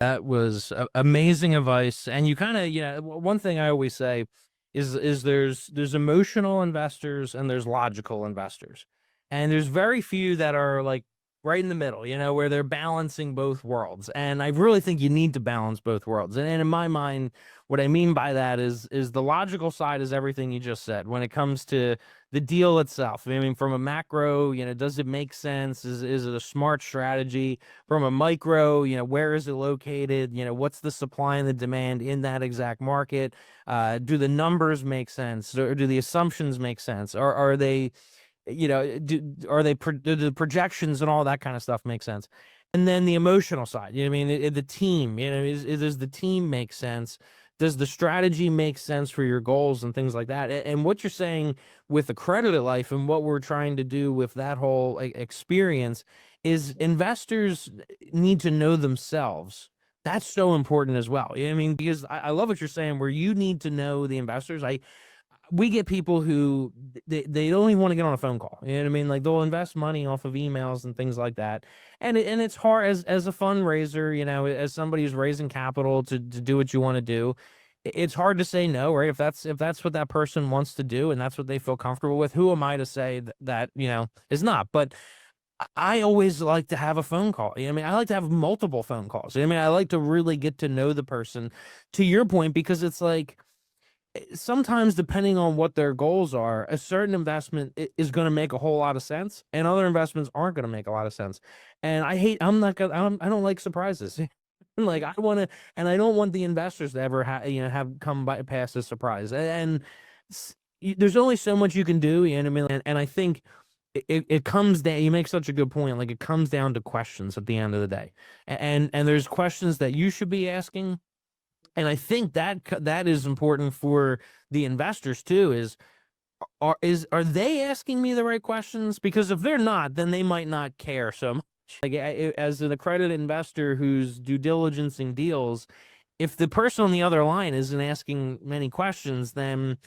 That was amazing advice. And you kind of, one thing I always say is there's emotional investors and there's logical investors. And there's very few that are like right in the middle, where they're balancing both worlds. And I really think you need to balance both worlds. And in my mind, what I mean by that is the logical side is everything you just said when it comes to the deal itself. I mean, from a macro, does it make sense? Is it a smart strategy? From a micro, where is it located? What's the supply and the demand in that exact market? Do the numbers make sense, or do the assumptions make sense? Or are they, do the projections and all that kind of stuff make sense? And then the emotional side, I mean, the team, does the team make sense? Does the strategy make sense for your goals and things like that? And what you're saying with accredited life and what we're trying to do with that whole experience is investors need to know themselves. That's so important as well. I mean, because I love what you're saying, where you need to know the investors. We get people who they don't even want to get on a phone call. You know what I mean? Like they'll invest money off of emails and things like that. And it's hard as a fundraiser, as somebody who's raising capital to do what you want to do. It's hard to say no, right? If that's what that person wants to do and that's what they feel comfortable with, who am I to say that is not? But I always like to have a phone call. I mean, I like to have multiple phone calls. I mean, I like to really get to know the person, to your point, because it's like sometimes depending on what their goals are, a certain investment is going to make a whole lot of sense, and other investments aren't going to make a lot of sense. And I'm not gonna, I don't like surprises. Like I want to, and I don't want the investors to ever have come by past a surprise. And there's only so much you can do. You know what I mean? And I think it comes down. You make such a good point. Like it comes down to questions at the end of the day, and there's questions that you should be asking, and I think that is important for the investors too. Are they asking me the right questions? Because if they're not, then they might not care so much. Like as an accredited investor who's due diligencing deals, if the person on the other line isn't asking many questions, then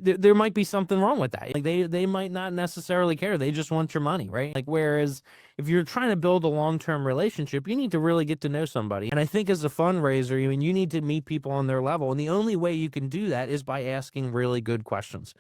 there might be something wrong with that. Like they might not necessarily care. They just want your money, right? Like whereas if you're trying to build a long-term relationship, you need to really get to know somebody. And I think as a fundraiser, I mean, you need to meet people on their level. And the only way you can do that is by asking really good questions.